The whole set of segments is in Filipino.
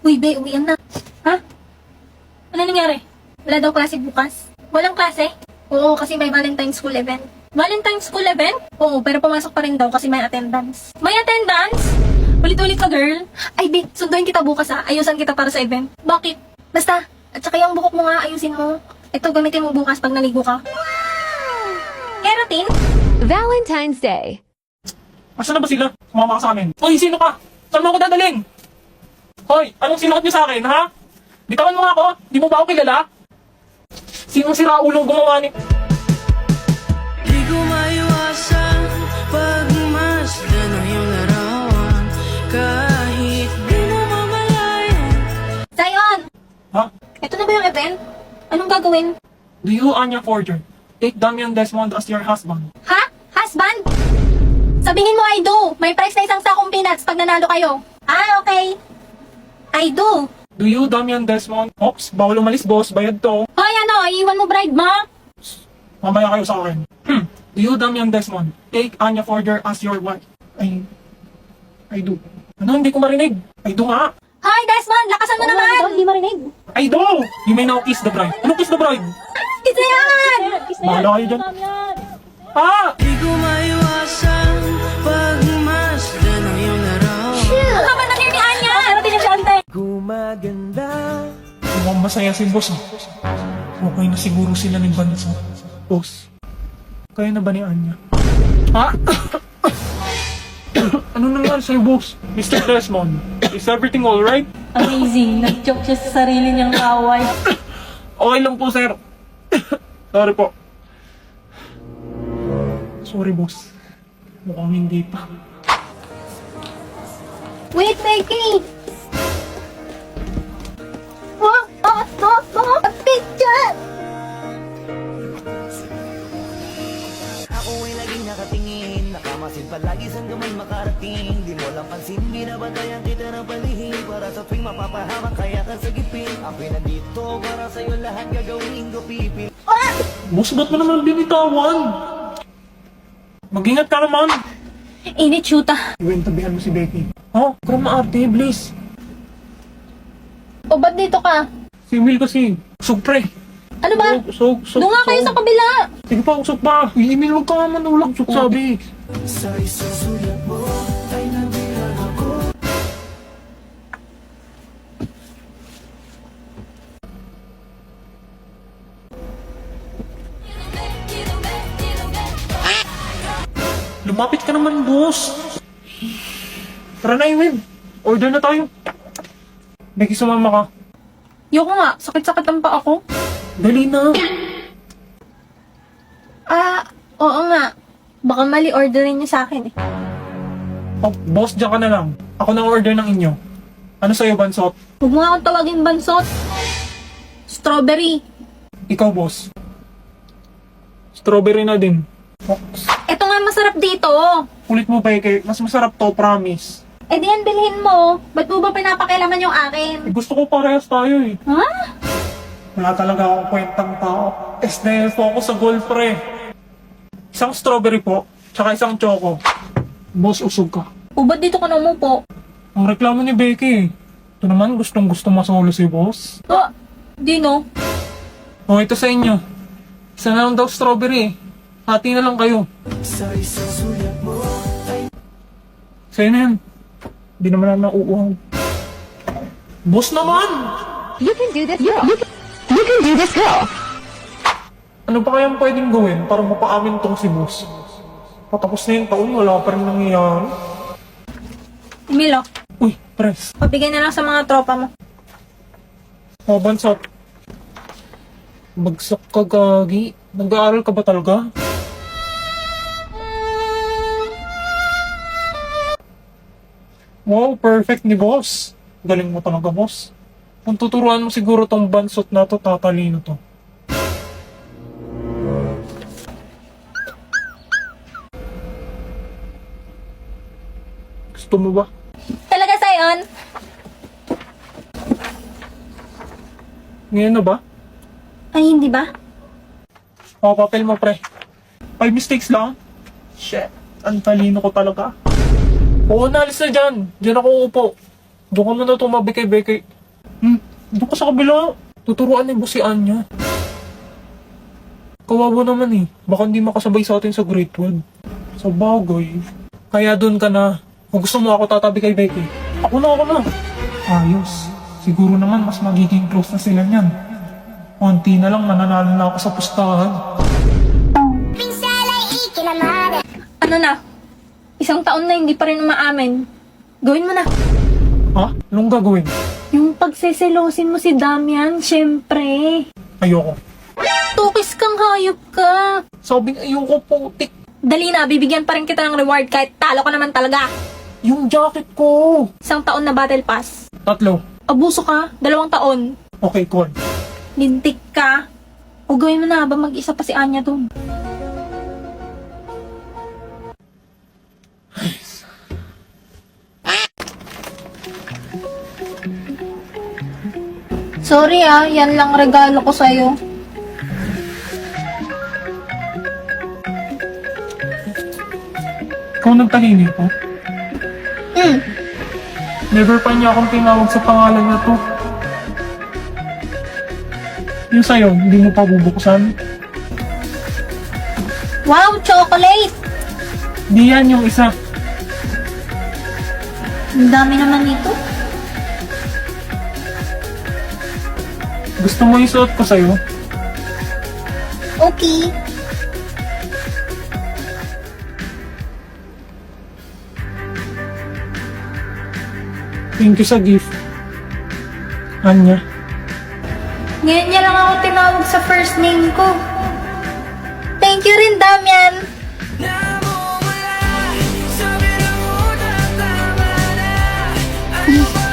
Uy, be, uwian na. Ha? Ano nangyari? Wala daw klase bukas? Walang klase? Oo, kasi may Valentine's School event. Valentine's School event? Oo, pero pumasok pa rin daw kasi may attendance. May attendance? Ulit-ulit ka, girl. Ay, be, sunduin kita bukas ha. Ayusan kita para sa event. Bakit? Basta, at saka yung buhok mo nga, ayusin mo. Ito, gamitin mo bukas pag naligo ka. Keratin? Valentine's Day. Asan na ba sila? Sumama ka sa amin. Hoy, sino ka? Saan mo ako dadalhin? Hoy, anong sinuot niyo sa akin, ha? Bitawan mo nga ako. Di mo ba ako kilala? Sinong siraulong gumawa ni... Di ko maiwasan pagmasdan ng iyong larawan. Kahit di mo mamalayan. Zion! Ha? Ito na ba yung event? Anong gagawin? Do you, Anya Forger, take Damian Desmond as your husband? Ha? Husband? Sabihin mo I do. May price na isang sakong peanuts pag nanalo kayo. Ah, okay. I do. Do you, Damian Desmond? Ops, bawal umalis, boss. Bayad to. Hoy, ano? Iiwan mo bride mo? Mamaya kayo sa akin. Do you, Damian Desmond, take Anya Forger as your wife? I do. Ano, hindi ko marinig. I do nga. Hoy, Desmond! Lakasan mo naman! Hindi marinig. I do! You may now kiss the bride. Ano kiss the bride? Isa yan! Bahala kayo dyan. Ah! Di ko maiwasan pagmasdan ng iyong larawan. Ang haba na hair ni Anya! Ano din yung syante? Gumaganda. Mukhang masaya si boss. Okay na siguro sila ni Bansa. Boss, kaya na ba ni Anya? Ha? Ano nangyari sa'yo, boss? Mr. Desmond, is everything alright? Amazing. Nag-joke siya sa sarili niyang away. Okay lang po, sir. Sorry po. Sorry, boss. Mukhang hindi pa. Wait, Becky! Picture! Ako ay laging nakatingin, nakamasid palagi saan ka man makarating. Di mo lang pansin, binabantayan kita ng palihim. Para sa tuwing mapapahamak, kaya ka sa gipin. Ako'y nandito para sa'yo lahat gagawin ko pipil. Boss, ba't mo naman binitawan? Mag-ingat ka naman. Init, shoota. Iwan, tabihan mo si Becky. Oh, kung maarte, please. O, ba't dito ka? Si Will kasi. Usog, pre. Ano ba? Usog. Doon nga kayo sa kabila. Sige pa, usog pa. I-email, huwag ka nga manulag. Usog sabi. Sa isang sulat mo, ay nabilang ako. Lumapit ka naman, boss. Tara na, Iwin. Order na tayo. Becky, sumama ka. Yoko nga, sakit-sakit ang pa ako. Dali na. Ah, oo nga. Baka mali orderin niyo sa akin eh. Oh, boss, dyan ka na lang. Ako na order ng inyo. Ano sa'yo, Bansot? Huwag mo nga akong tawagin bansot. Strawberry. Ikaw, boss. Strawberry na din. Oh, Ito nga masarap dito. ulit mo, Becky. Mas masarap to, promise. Eh di yan, bilhin mo. Ba't mo ba pinapakialaman yung akin? Eh, gusto ko parehas tayo eh. Ha? Wala talaga akong kwentang tao. SNL po ako sa golf, pre. Isang strawberry po, tsaka isang choco. Boss, usog ka. O ba't dito ka na umupo? Ang reklamo ni Becky. Ito naman, gustong gusto masolo si boss. Oh, di no. O, ito sa inyo. Isa na lang daw strawberry. Hati na lang kayo. Sa isang sulat mo, Sa'yo na yan. Hindi naman na nauuhaw. Boss naman! You can do this, girl. You can do this, girl. Ano pa kayang pwedeng gawin para mapaamin tong si boss? Patapos na yung taon, wala pa rin nangyayari. Milo, Uy, press. pabigay na lang sa mga tropa mo. O, Bansot. Bagsak ka, gagi. Nag-aaral ka ba talaga? Wow, perfect ni boss. Galing mo talaga, boss. Kung tuturuan mo siguro tong Bansot na to, tatalino to. Gusto mo ba? Talaga, Zion? Ngayon na ba? Ay, hindi ba? O, papel mo, pre. 5 mistakes lang. Shit, ang talino ko talaga. Oo, naalis na dyan. Diyan ako upo. Doon ka muna tumabi kay Becky. Doon ka sa kabila. Tuturuan ni boss si Anya. Kawawa naman eh. Baka hindi makasabay sa atin sa grade 12. Sa bagay. Kaya doon ka na. Kung gusto mo ako tatabi kay Becky. Ako na. Ayos. Siguro naman mas magiging close na sila niyan. Konti na lang mananalo na ako sa pustahan. Ano na? Isang taon na hindi pa rin umaamin. Gawin mo na. Ha? Anong gagawin? Yung pagseselosin mo si Damian, syempre. Ayoko. Tukis kang hayop ka. Sabing ayoko putik. Dali na, bibigyan pa rin kita ng reward kahit talo ka naman talaga. Yung jacket ko. Isang taon na battle pass. 3. Abuso ka, 2 taon. Okay, cool. Lintik ka. O gawin mo na habang mag-isa pa si Anya dun. Sorry yan lang regalo ko sa'yo. Ikaw nagtahimik po? Never pa niya akong tinawag sa pangalan na to. Yung sa'yo, hindi mo pa bubuksan? Wow, chocolate! Di yan yung isa. Ang dami naman nito. Gusto mo isuot ko sa'yo? Okay. Thank you sa gift. Anya. Ngayon niya lang ako tinawag sa first name ko. Thank you rin, Damian.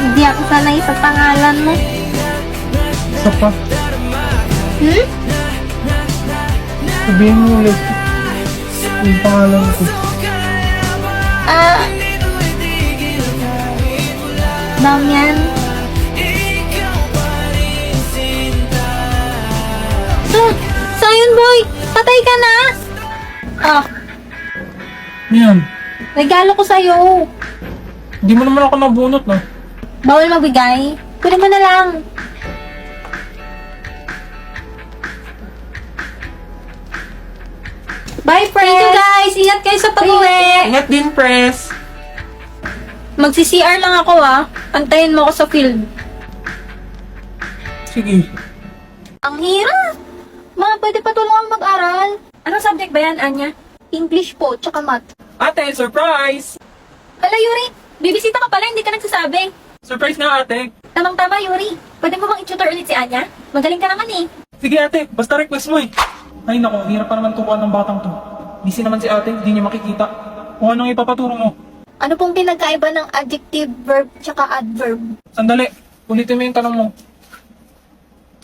Hindi ako sanay sa pangalan mo. Isa pa. Sabihin mo ulit. Yung pangalan ko. Damian. Sayon boy, patay ka na. Yan. Regalo ko sa'yo. Hindi mo naman ako nabunot na. Bawal magbigay. Kunin mo na lang. Bye, Press! Thank you, guys! Ingat kayo sa pag-uwi! Ingat din, Press. Magsi-CR lang ako, Antayin mo ako sa field. Sige. Ang hirap! Pwede pa tulungan mag-aral. Anong subject ba yan, Anya? English po, tsaka math. Ate, surprise! Hala, Yuri! Bibisita ka pala, hindi ka nagsasabi. Surprise na, ate. Tamang-tama, Yuri. Pwede mo bang i-tutor ulit si Anya? Magaling ka naman eh. Sige, ate. Basta request mo eh. Ay, naku. Hirap pa naman turuan ng batang to. Busy naman si ate. Hindi niya makikita. Kung anong ipapaturo mo. Ano pong pinagkaiba ng adjective, verb, tsaka adverb? Sandali. Ulitin mo yung tanong mo.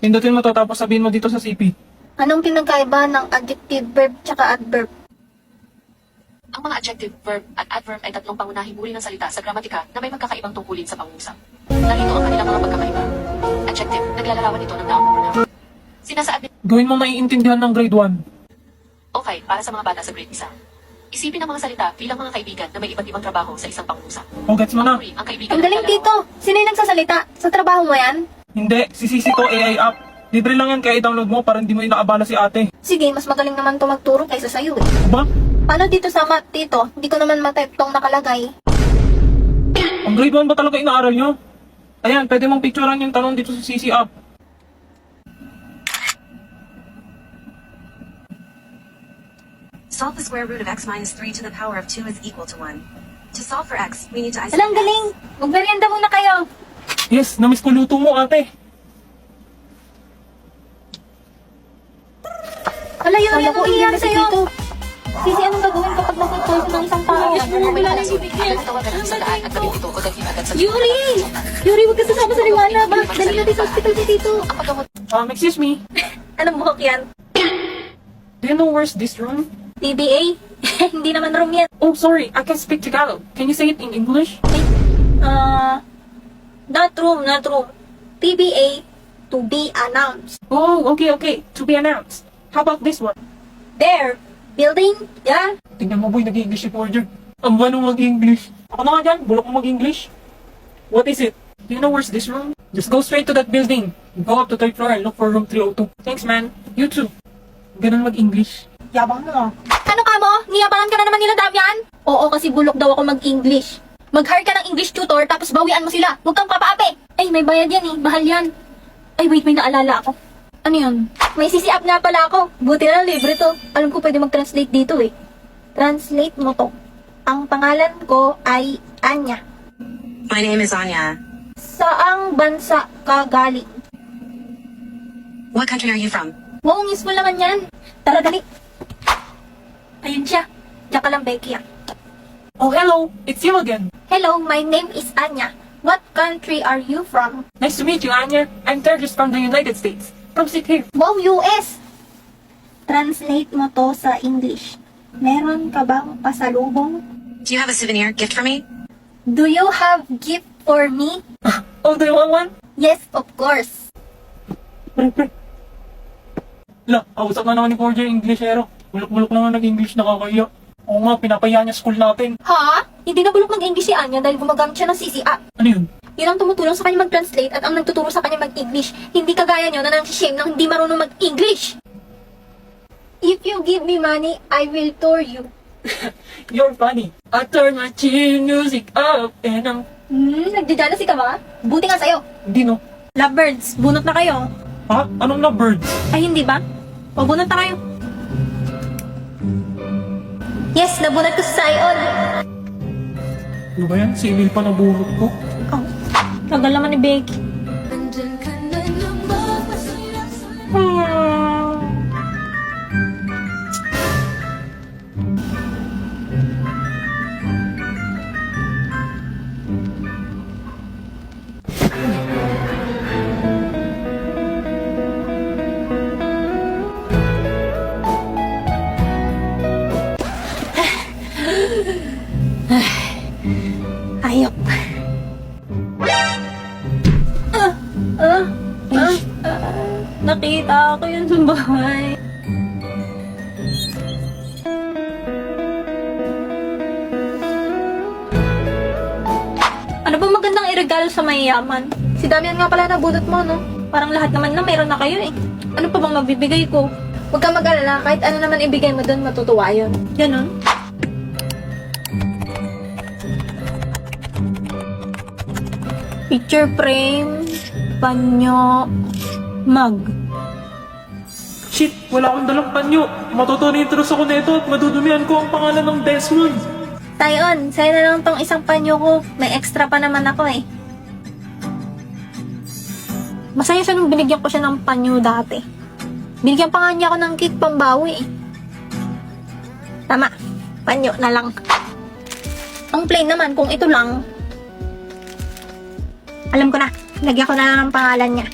Pindutin mo to tapos sabihin mo dito sa CP. Anong pinagkaiba ng adjective, verb, tsaka adverb? Ang mga adjective, verb, at adverb ay tatlong pangunahing uri ng salita sa gramatika na may magkakaibang tungkulin sa pangungusap. Narito ang kanilang mga pagkakaiba. Adjective, naglalarawan ito ng noun pronoun. Sinasaad nito, Gawin mo maiintindihan ng grade 1. okay, para sa mga bata sa grade 1. Isipin ang mga salita bilang mga kaibigan na may iba't ibang trabaho sa isang pangungusap. O, gets mo na? Uri, ang kaibigan Ang na galing naglalarawan. dito. Sino yung nagsasalita? Sa trabaho mo yan? Hindi. Si Sisi to AI app. Libre lang yan kaya i-download mo para hindi mo inaabala si ate. Sige, mas magaling naman to magturo kaysa sa'yo eh. Aba? Paano dito sa math dito? Hindi ko naman matype tong nakalagay. Ang grade 1 ba talaga inaaral nyo? Ayan, pwede mong picturean yung tanong dito sa CC app. Solve the square root of x minus 3 to the power of 2 is equal to 1. To solve for x, we need to isolate Alang galing! Magmerienda muna kayo! Yes, namiss ko luto mo ate. Ala, Yuri, ano nangyayari sa'yo? Sisi, anong gagawin kapag nag-poison ng isang tao? Agad tawagan ang isang daan at gawin ito pagdating agad sa Yuri! Yuri, huwag ka sasama sa liwanag. Dali natin sa hospital si Tito. Ang paggamot Excuse me. Anong buhok yan? Do you know where's this room? TBA? Hindi naman room yan. Oh, sorry. I can speak Tagalog. Can you say it in English? Not room, not room. TBA, to be announced. Oh, okay. To be announced. How about this one? There, building, yeah. Tingnan mo boy, nag-English si Forger. Ang ano mag-English. Ako na nga dyan, bulok mo mag-English. What is it? Do you know where's this room? Just go straight to that building. Go up to third floor and look for room 302. Thanks, man. You too. Ganun mag-English. Yabang mo ah. Ano ka mo? Niyabangan ka na naman nila, Damian? Oo, kasi bulok daw ako mag-English. Mag-hire ka ng English tutor, tapos bawian mo sila. Huwag kang papaapi. Ay, may bayad yan eh. Bahal yan. Ay, wait, may naalala ako. Ano yun? May CC app nga pala ako. Buti na lang libre to. Alam ko pwede mag-translate dito eh. Translate mo to. Ang pangalan ko ay Anya. My name is Anya. Saang bansa ka galing? What country are you from? Wow, useful naman yan. Tara, dali. Ayun siya. Diyan ka lang, Becky ah. Oh, hello. It's you again. Hello, my name is Anya. What country are you from? Nice to meet you, Anya. I'm Terjes from the United States. Come sit here. Wow, US! Translate mo to sa English. Meron ka bang pasalubong? Do you have a souvenir gift for me? Do you have gift for me? Oh, do you want one? Yes, of course. La, kausap na naman ni Forger yung Englishero. Bulok-bulok naman nag-English, nakakaya. Oo nga, pinapaya niya school natin. Ha? Hindi na bulok mag-English si Anya dahil gumagamit siya ng CC app. Ano yun? Yun ang tumutulong sa kanya mag-translate at ang nagtuturo sa kanya mag-English. Hindi kagaya nyo na nang-shame nang hindi marunong mag-English. If you give me money, I will tour you. You're funny. I turn my chin music up and I'm... Nagdijalasi ka ba? Buti nga sa'yo. Hindi no. Lovebirds, bunot na kayo. Ha? Anong na birds? Ay, hindi ba? O, bunot na kayo. Yes, nabunot ko sa Sion. Ano ba yan? Simil pa na burot ko. Oh, tagal naman ni Becky. Ayok. Nakita ko yun sa bahay. Ano ba magandang iregalo sa mayayaman? Si Damian nga pala nabudot mo, no? Parang lahat naman na meron na kayo eh. Ano pa bang mabibigay ko? Huwag kang mag-alala, kahit ano naman ibigay mo doon, matutuwa yun. Ganon? Picture frame, panyo, mug. Shit, wala akong dalang panyo. Matutunitros ako nito at madudumihan ko ang pangalan ng Desmond. Tayon, sa'yo na lang tong isang panyo ko. May extra pa naman ako eh. Masaya siya nung binigyan ko siya ng panyo dati. Binigyan pa nga niya ako ng kit pambawi eh. Tama, panyo na lang. Ang plain naman, kung ito lang, alam ko na, lagyan ko na lang ang pangalan niya.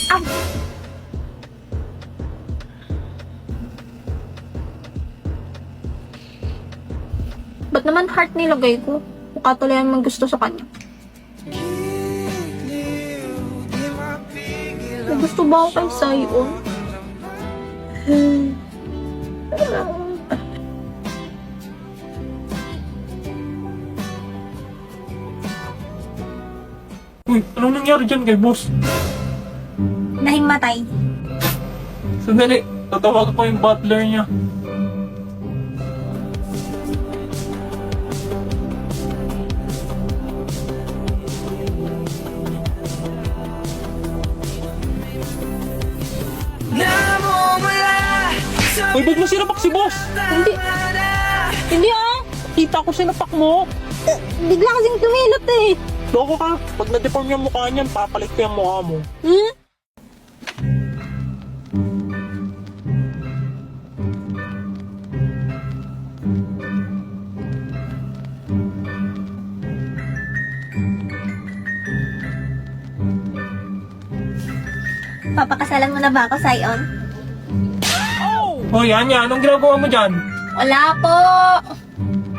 Ay! Ba't naman heart nilagay ko? Mukha tuloy ang gusto sa kanya. May gusto ba ako kay Sion? Uy, anong nangyari dyan kay boss? Nahimatay. Sandali, tatawag ko yung butler niya. Uy, ba't mo sinapak si boss? Hindi ah! Kita ko sinapak mo. Bigla kasing tumilot eh. Loko ka. Pag na-deform yung mukha niyan, papalit ko yung mukha mo. Hmm? Papakasalan mo na ba ako, Sion? Hoy, Anya, anong ginagawa mo dyan? Wala po!